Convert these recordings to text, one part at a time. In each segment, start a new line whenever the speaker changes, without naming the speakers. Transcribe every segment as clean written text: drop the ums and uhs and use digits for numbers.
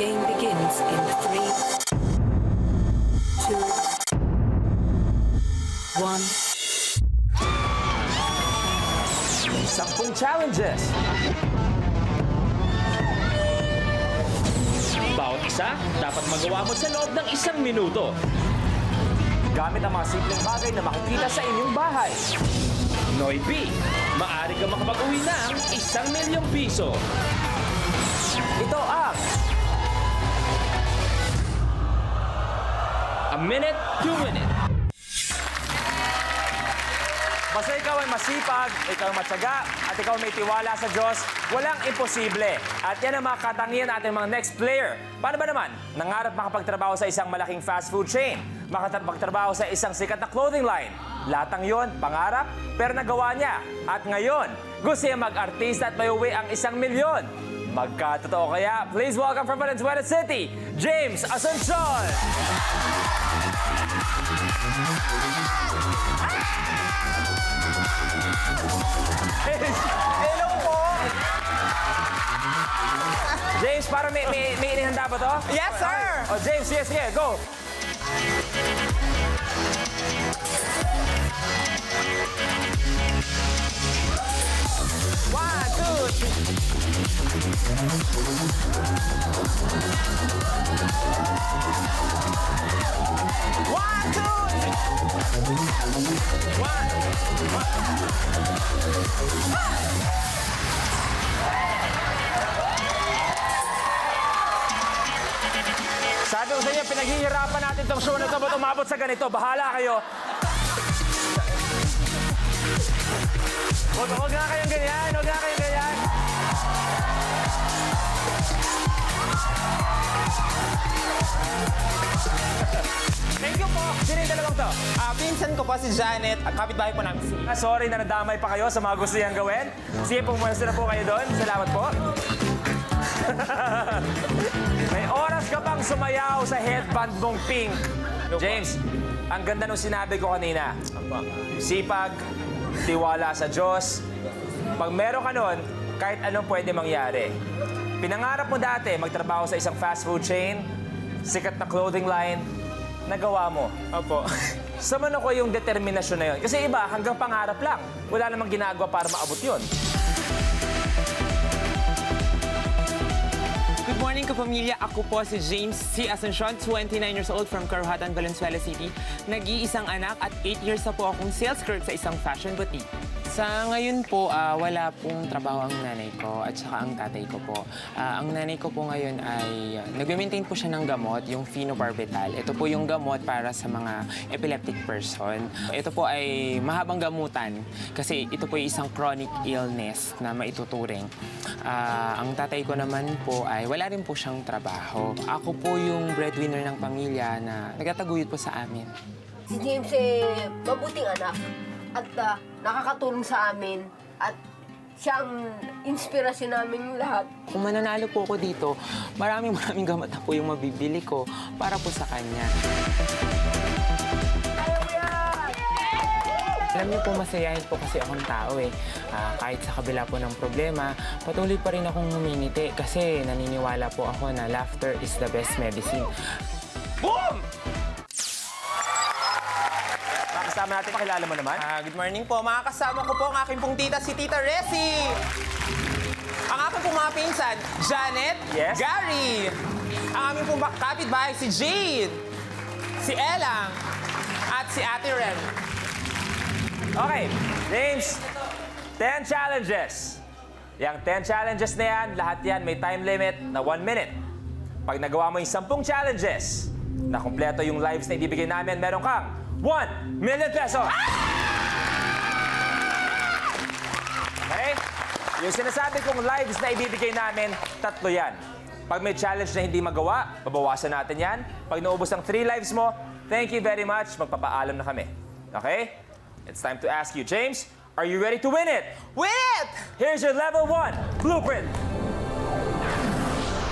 game begins in 3, 2, 1.
10 challenges.
Bawat isa, dapat magawa mo sa loob ng 1 minuto.
Gamit ang mga simpleng bagay na makikita sa inyong bahay.
Noy B, maaari ka makapag-uwi ng 1,000,000 piso.
Ito ang
A minute to win it.
basta ikaw ay masipag, ikaw ay matyaga, at ikaw ay may tiwala sa Diyos, walang imposible. At yan ang mga katangian natin mga next player. Paano ba naman? Nangarap makapagtrabaho sa isang malaking fast food chain, makapagtrabaho sa isang sikat na clothing line. Lahat ng yon, pangarap, pero nagawa niya. At ngayon, gusto niya mag-artista at may uwi ang 1,000,000. Magkatotoo kaya, please welcome from Valenzuela City, James Asuncion! Hello po! James, parang may inihanda ba to?
Yes, sir!
Oh, James, sige, go! One, two, three. One, two, three. Sabi ko sa inyo, pinaghihirapan natin tong show na to. Ba't umabot sa ganito? Bahala kayo. Huwag nga kayong ganyan. Huwag nga kayong ganyan. Thank you po. Sino yung dalawang to?
Pinsan ko po si Janet, at kapitbahay po namin si...
Sorry na nadamay pa kayo sa mga gusto niyang gawin. Sige, pumuwesto na po kayo doon. Salamat po. May oras ka pang sumayaw sa headband mong pink. James, ang ganda nung sinabi ko kanina. Sipag, tiwala sa Diyos. Pag meron ka nun, kahit anong pwede mangyari. Pinangarap mo dati magtrabaho sa isang fast food chain, sikat na clothing line, nagawa mo.
Opo.
Sama ko yung determinasyon na yun. Kasi iba, hanggang pangarap lang. Wala namang ginagawa para maabot yun.
Good morning, kapamilya. Ako po si James C. Asuncion, 29 years old from Caruhatan, Valenzuela City. Nag-iisang anak at 8 years na po akong sales clerk sa isang fashion boutique. Sa ngayon po, wala pong trabaho ang nanay ko at saka ang tatay ko po. Ang nanay ko po ngayon ay nag-maintain po siya ng gamot, yung phenobarbital. Ito po yung gamot para sa mga epileptic person. Ito po ay mahabang gamutan kasi ito po ay isang chronic illness na maituturing. Ang tatay ko naman po ay wala rin po siyang trabaho. Ako po yung breadwinner ng pamilya na nagtataguyod po sa amin.
Si James mabuting anak at nakakatulong sa amin at siya ang inspirasyon namin lahat.
Kung mananalo po ako dito, maraming gamot na po yung mabibili ko para po sa kanya. Alam niyo po, masayahin po kasi akong tao eh. Kahit sa kabila po ng problema, patuloy pa rin akong ngumingiti kasi naniniwala po ako na laughter is the best medicine.
Boom! Kasama natin, pakilala mo naman.
Good morning po. Mga kasama ko po ang aking pong tita, si Tita Resi. Ang aking pong mga pinsan, Janet,
Yes.
Gary. Ang aming pong kapitbahay, si Jade, si Elang, at si Ate Ren.
Okay, James, 10 challenges. Yang 10 challenges na yan, lahat yan may time limit na 1 minute. Pag nagawa mo yung 10 challenges, na kumpleto yung lives na ibibigay namin, meron kang 1,000,000 pesos. Okay? Yung sinasabi kong lives na ibibigay namin, 3 yan. Pag may challenge na hindi magawa, babawasan natin yan. Pag naubos ang 3 lives mo, thank you very much. Magpapaalam na kami. Okay? It's time to ask you, James, are you ready to win it?
Win it!
Here's your level 1 blueprint.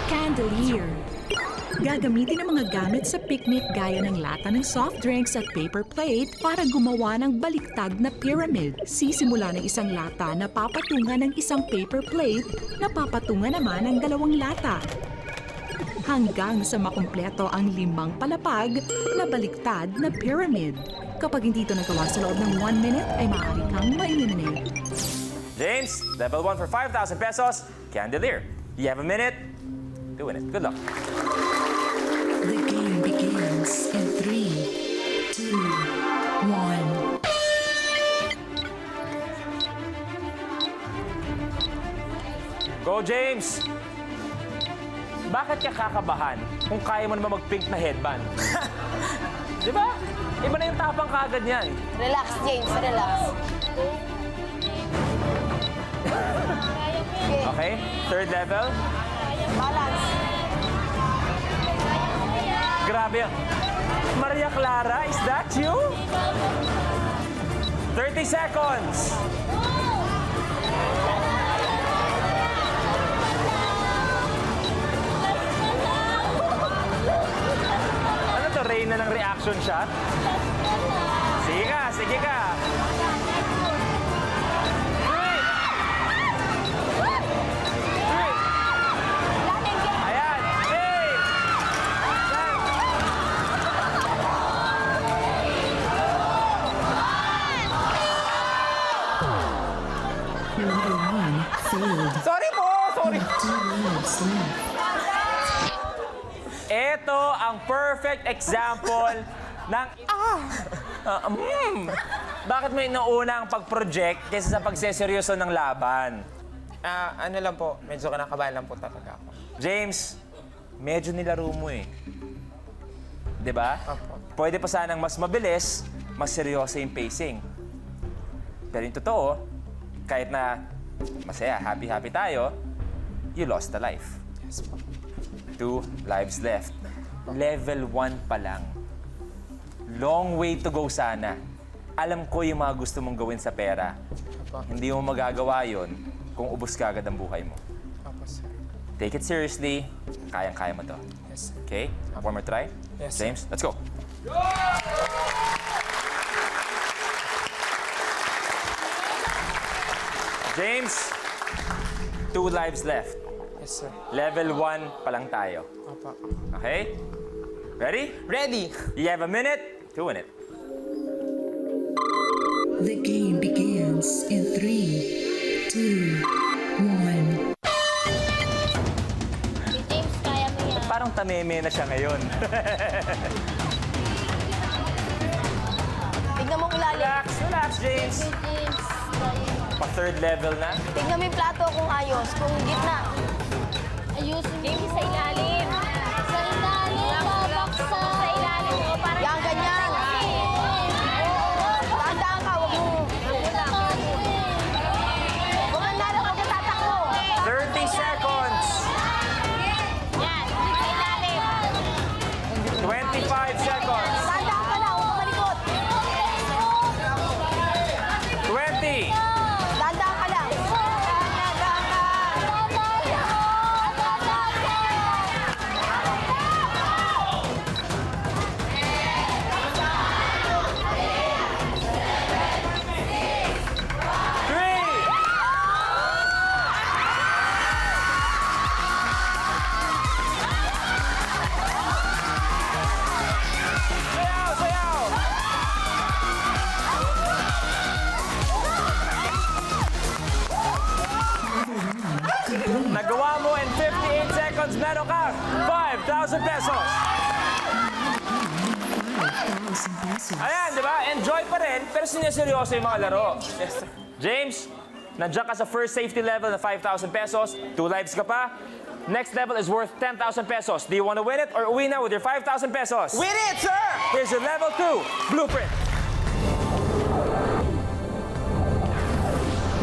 Candelier. Gagamitin ang mga gamit sa picnic gaya ng lata ng soft drinks at paper plate para gumawa ng baliktad na pyramid. Sisimula ng isang lata na papatungan ng isang paper plate na papatungan naman ng 2 lata. hanggang sa makumpleto ang 5 palapag na baliktad na pyramid. Kapag hindi ito nagawa sa loob ng 1 minute, ay maaari kang ma-eliminate.
James, level 1 for 5,000 pesos. Candelier, you have a minute to win it. Good luck.
The game begins in 3, 2, 1.
Go, James! Bakit ka kakabahan kung kaya mo naman mag-pink na headband? Di ba? Iba na yung tapang kaagad niyan.
Relax, James. Relax.
Okay? Third level.
Balance.
Grabe. Maria Clara, is that you? 30 seconds. Ano to, Reyna ng reaction shot? Sige ka, sige ka. Three. Ayan. Eight.
Number 1 failed.
Sorry po, sorry.
2 lives left.
Ito ang perfect example ng Bakit may nauna ang pag-project kaysa sa pagseseryoso ng laban?
Ano lang po, medyo kinakabahan lang po talaga ako.
James, medyo nilaro mo eh. 'Di ba?
Opo.
Pwede pa sanang mas mabilis, mas seryoso yung pacing. Pero yung totoo, kahit na masaya, happy-happy tayo, you lost a life.
Yes po.
2 lives left. Level 1 pa lang. Long way to go sana. Alam ko yung mga gusto mong gawin sa pera.
Opo.
Hindi mo magagawa yon kung ubos ka agad ang buhay mo.
Opo, sir.
Take it seriously. Kayang-kaya mo to.
Yes, sir.
Okay? One more try?
Yes, sir.
James, let's go. James, 2 lives left.
Yes, sir.
Level 1 pa lang tayo.
Opo.
Okay? Ready?
Ready!
You have a minute to win it.
The game begins in 3, 2, 1.
Si James, kaya mo yan.
Parang tameme na siya ngayon.
Tignan mo kung lalim.
Relax, relax, James.
Si James, kaya.
Pa third level na.
Tignan mo yung plato kung ayos. Kung gitna.
Ayusin mo. James, sa ilalim. Sa ilalim, babaksa. Sa ilalim. O, parang...
Yan, ganyan. Tandaan ka, huwag mo. Huwag kang nalo, huwag kang tatakbo.
30 seconds.
Yan, sa ilalim.
25 seconds.
Tandaan ka na, huwag kang malikot.
20.
Tandaan ka lang. Tandaan ka.
Three. Sayaw, sayaw. Nagawa mo in 58 seconds, meron ka 5,000 pesos.
5,000 pesos.
Ayan, di ba? Enjoy pa rin, pero sineseryoso yung mga laro. James, nandiyan ka sa first safety level na 5,000 pesos. 2 lives ka pa. Next level is worth 10,000 pesos. Do you want to win it or uwi na with your 5,000 pesos?
Win it, sir!
Here's your level 2 blueprint.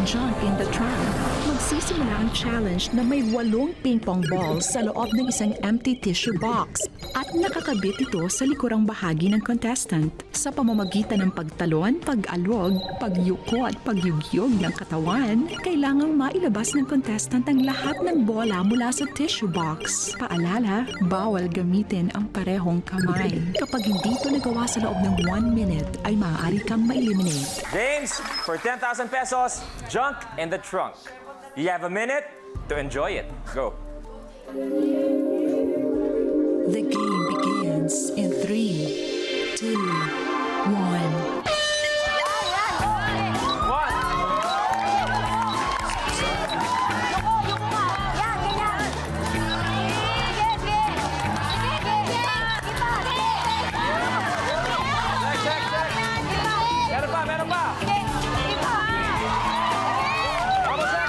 Jump in the trunk. Magsisimula ang challenge na may 8 ping-pong balls sa loob ng isang empty tissue box at nakakabit ito sa likurang bahagi ng contestant. Sa pamamagitan ng pagtalon, pag-alwog, pagyuko at pagyugyog ng katawan, kailangang mailabas ng contestant ang lahat ng bola mula sa tissue box. Paalala, bawal gamitin ang parehong kamay. Kapag hindi ito nagawa sa loob ng 1 minute, ay maaari kang ma-eliminate.
James, for 10,000 pesos, junk in the trunk. You have a minute to enjoy it. Go.
The game begins in 3, 2, 1.
Meron pa!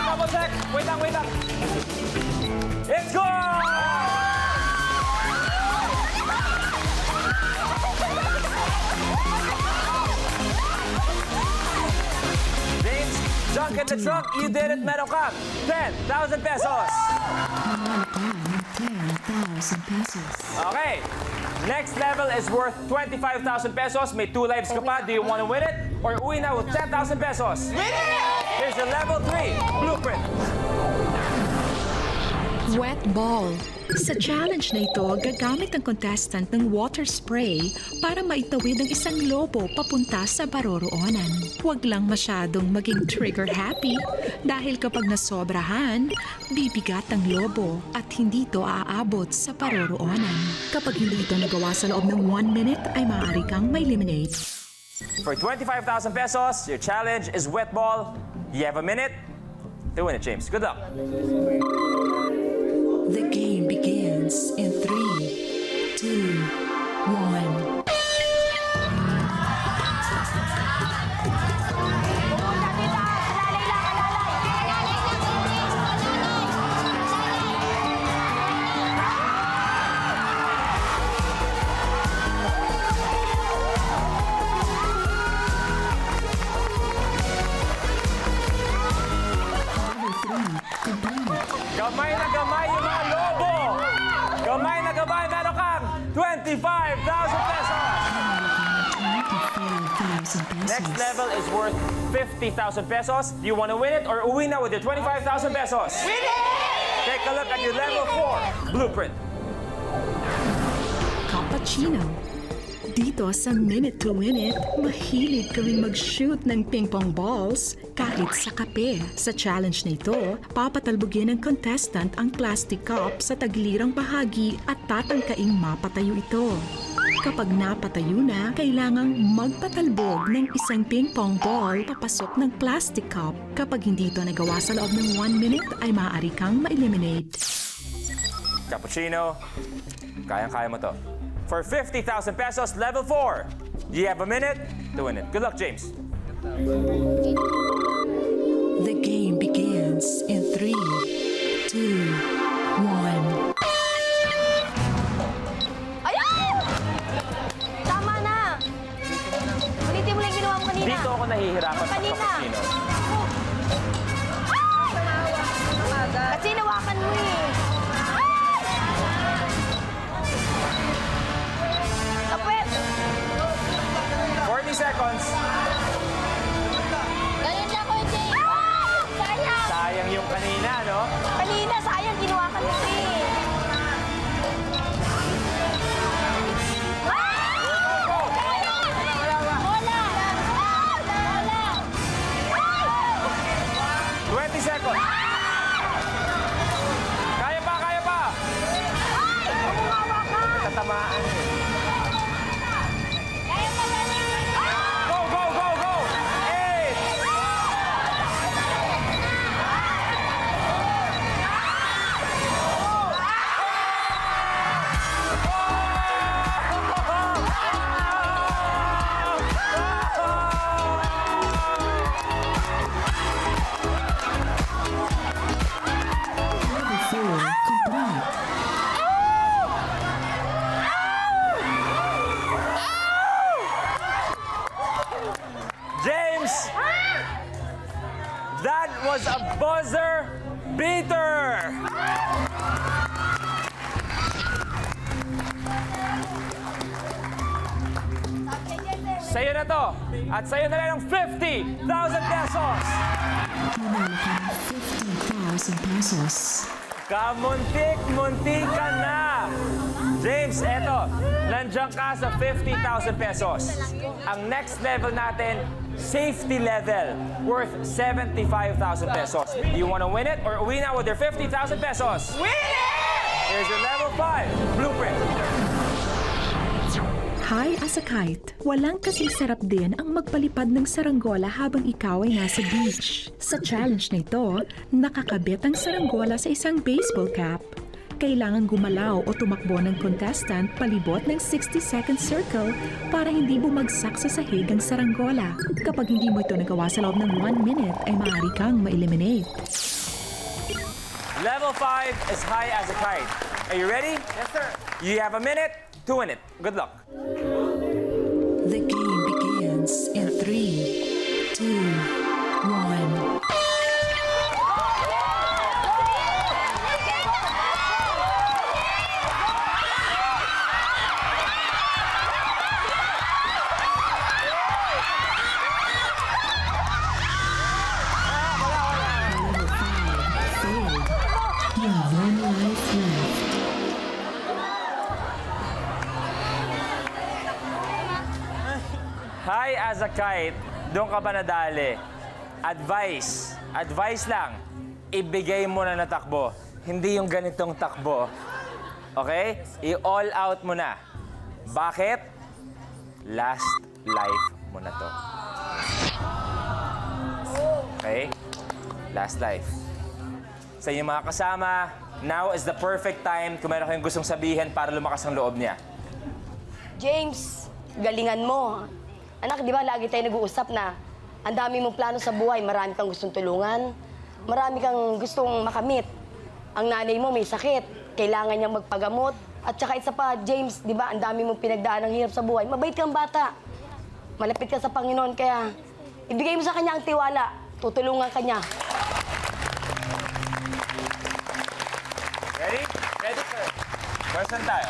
Double check! Wait lang! It's gone! James, junk in the trunk, you did it, meron ka! 10,000 pesos!
Manalo ka ng 10,000 pesos.
Okay. Next level is worth 25,000 pesos. May 2 lives ka pa. Do you want to win it? Or uwi na with 10,000 pesos? Win it! Here's your level 3 blueprint.
Wet ball. Sa challenge na ito, gagamit ang contestant ng water spray para maitawid ang isang lobo papunta sa paroroonan. Huwag lang masyadong maging trigger happy dahil kapag nasobrahan, bibigat ang lobo at hindi ito aabot sa paroroonan. Kapag hindi ito nagawa sa loob ng 1 minute, ay maaari kang ma-eliminate.
For 25,000 pesos, your challenge is wet ball. You have a minute to win it, James. Good luck.
The game begins in 3, 2, 1.
Gamay na gamay yung mga lobo! Gamay na gamay, meron kang 25,000 pesos!
25,000
Next
pesos.
level is worth 50,000 pesos. Do you want to win it or uwi na with your 25,000 pesos? Win it! Take a look at your level 4 blueprint.
Cappuccino. Dito sa Minute to Win It, mahilig kaming mag-shoot ng ping-pong balls kahit sa kape. Sa challenge na ito, papatalbogin ng contestant ang plastic cup sa tagilirang bahagi at tatangkaing mapatayo ito. Kapag napatayo na, kailangang magpatalbog ng isang ping-pong ball papasok ng plastic cup. Kapag hindi ito nagawa sa loob ng 1 minute, ay maaari kang ma-eliminate.
Cappuccino, kayang-kaya mo to. For 50,000 pesos, level 4. You have a minute to win it. Good luck, James.
The game begins in 3, 2, 1.
Ayaw! Tama na! Ulitin mo lang yung ginawa mo kanina.
Dito ako nahihirapan sa
Kanina.
cappuccino.
Kasi nawakan mo eh. Kapit!
40 seconds.
Ganyan lang ko, Jay. Sayang!
Sayang yung kanina, no?
Kanina, sayang. Ginawakan mo eh. Wala!
20 seconds. Kaya pa, kaya pa. Tatamaan. Go, go, go, go. 8.
Level 4 complete.
James, that was a buzzer beater. Sa'yo na to. At sa'yo na rin ang 50,000 pesos.
Manalo ka ng 50,000 pesos.
Kamuntik-muntik ka na. James, eto. Nandiyan ka sa 50,000 pesos. Ang next level natin, safety level, worth 75,000 pesos. Do you want to win it or uwi na with your 50,000 pesos? Win it! Here's your level 5 blueprint.
High as a kite. Walang kasing sarap din ang magpalipad ng saranggola habang ikaw ay nasa beach. Sa challenge na ito, nakakabit ang saranggola sa isang baseball cap. Kailangan gumalaw o tumakbo ng contestant palibot ng 60-second circle para hindi bumagsak sa sahig ang saranggola. Kapag hindi mo ito nagawa sa loob ng 1 minute, ay maaari kang ma-eliminate.
Level 5 is high as a kite. Are you ready? Yes, sir. You have a minute to win it. Good luck.
The game begins in 3, 2, 1. You have 1 life left.
High as a kite, doon ka ba nadali? Advice lang, ibigay mo na na takbo. Hindi yung ganitong takbo. Okay? I-all out mo na. Bakit? Last life mo na to. Okay? Last life. Sa inyong mga kasama, now is the perfect time kung meron kayong gustong sabihin para lumakas ang loob niya.
James, galingan mo. Anak, di ba lagi tayo nag-uusap na ang dami mong plano sa buhay, marami kang gustong tulungan, marami kang gustong makamit. Ang nanay mo may sakit, kailangan niyang magpagamot. At saka isa pa, James, di ba, ang dami mong pinagdaan ng hirap sa buhay. Mabait kang bata. Malapit ka sa Panginoon, kaya ibigay mo sa kanya ang tiwala. Tutulungan ka niya.
Ready? Ready, sir. Person tayo.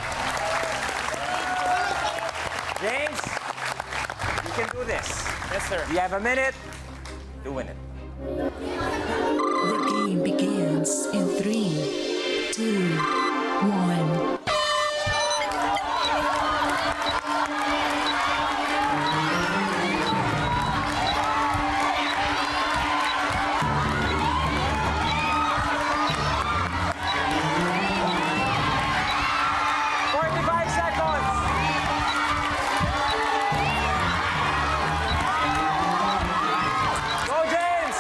James, you can do this.
Yes, sir.
You have a minute to win it.
The game begins in 3, 2, 1.
Go, James!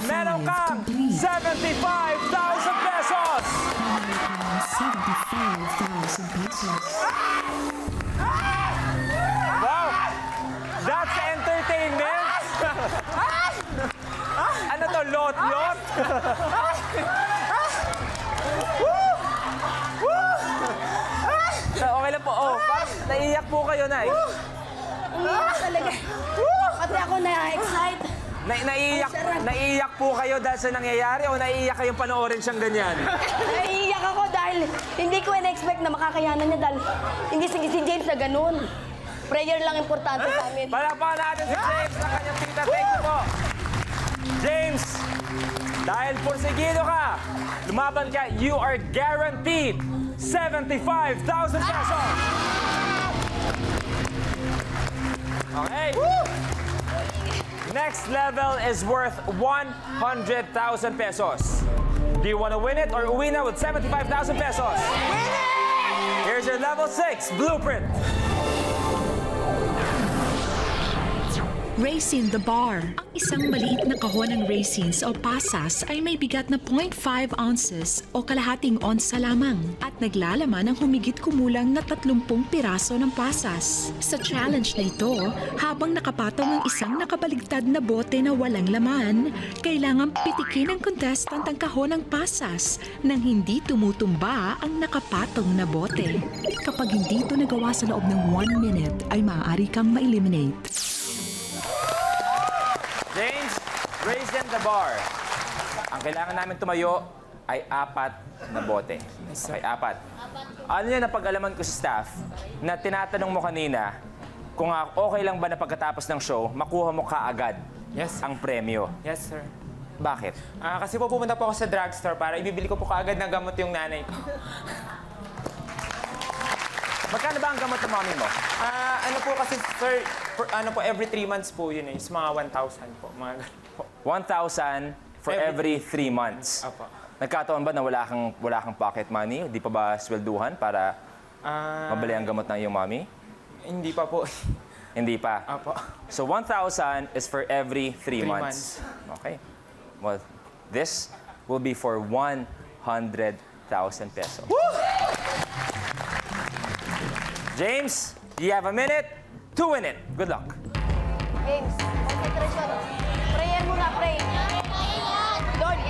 Meron kang 75,000 pesos!
75,000 pesos.
Wow! That's entertainment! Ano to, lot-lot? Okay lang po. Oh, parang naiiyak po kayo, Nay.
Umiyak talaga. Pati ako na-excite.
Naiiyak po kayo dahil sa nangyayari o naiiyak kayong panoorin siyang ganyan?
Naiiyak ako dahil hindi ko in-expect na makakayanan niya dahil hindi si James na ganun. Prayer lang importante sa amin.
Palakpakan natin si James na kanyang tita. Thank you po. James, dahil porsigido ka, lumaban ka, you are guaranteed 75,000 pesos. Okay. Next level is worth 100,000 pesos. Do you want to win it or uwi na with 75,000 pesos? Win it! Here's your level 6 blueprint.
Raisin the Bar. Ang isang maliit na kahon ng raisins o pasas ay may bigat na 0.5 ounces o kalahating onsa lamang at naglalaman ng humigit kumulang na 30 piraso ng pasas. Sa challenge na ito, habang nakapatong ang isang nakabaligtad na bote na walang laman, kailangang pitikin ng contestant ang kahon ng pasas nang hindi tumutumba ang nakapatong na bote. Kapag hindi ito nagawa sa loob ng 1 minute, ay maaari kang ma-eliminate.
James, Raisin the Bar. Ang kailangan namin tumayo ay 4 na bote. Okay, 4. Ano yan ang pag-alaman ko sa staff na tinatanong mo kanina kung okay lang ba na pagkatapos ng show, makuha mo kaagad
Yes.
ang premyo.
Yes, sir.
Bakit?
Kasi po pumunta po ako sa drugstore para ibibili ko po kaagad ng gamot yung nanay ko.
Magkano ba ang gamot ng mami mo?
Ano po kasi, sir, every 3 months po yun eh. It's mga 1,000 po, mga ganun po.
1,000 for every 3 months.
Apo.
Nagkataon ba na wala kang pocket money? Di pa ba swelduhan para mabili ang gamot ng iyong mami?
Hindi pa po.
Hindi pa.
Apo.
So 1,000 is for every 3
3
months. Okay. Well, this will be for 100,000 pesos. James, you have a minute to win it. Good luck.
James, concentration. Prayer muna, pray. Lord,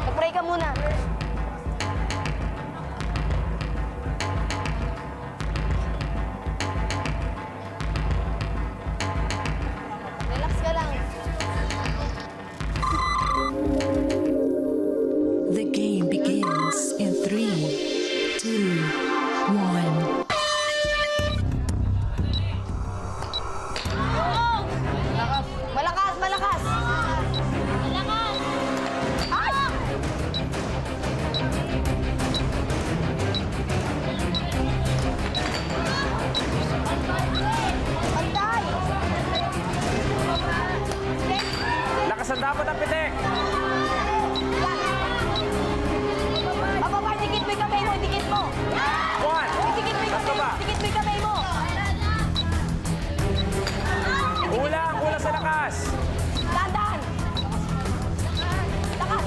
mag-pray ka muna. Relax ka lang.
The game begins in 3, 2, 1.
Malakas, malakas.
Kailangan.
Ay! Pantay!
Lakas ang dapat ang pitik.
Pababa, dikit mo yung kamay mo, dikit mo.
1.
Dikit mo yung
Basta
kamay
ba?
mo, dikit mo yung kamay mo.
Kulang sa lakas.
Dahan-dahan. Lakas.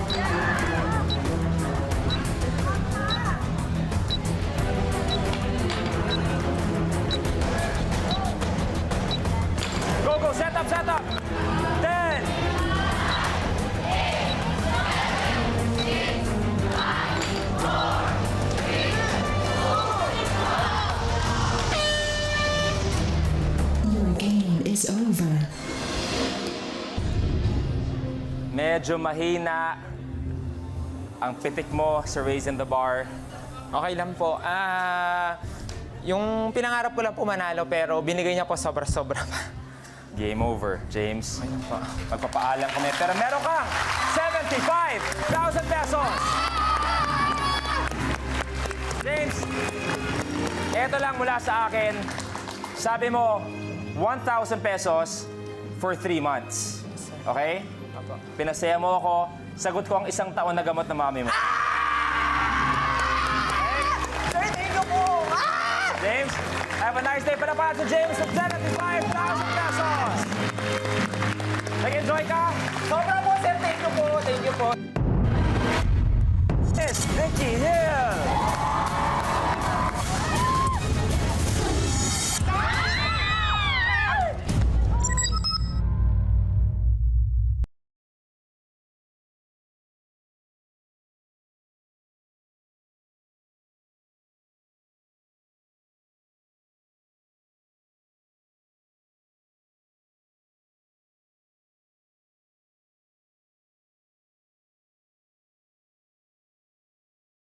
Go, go. Set up, set up. 10.
Your game is over.
Medyo mahina ang pitik mo sa Raisin the Bar.
Okay lang po. Yung pinangarap ko lang po manalo pero binigay niya po sobra-sobra pa.
Game over, James.
Ayun po.
Magpapaalam kami. Pero meron kang 75,000 pesos. James, eto lang mula sa akin. Sabi mo, 1,000 pesos for 3 months. Okay?
Apo.
Pinasaya mo ako. Sagot ko ang 1 taon na gamot ng mami mo.
Sir, thank you po.
James, have a nice day. Palapalan sa James of 75,000 pesos. Nag-enjoy ka?
Sobra po, sir. Thank you po. Thank you po.
Yes, Nicky, yes.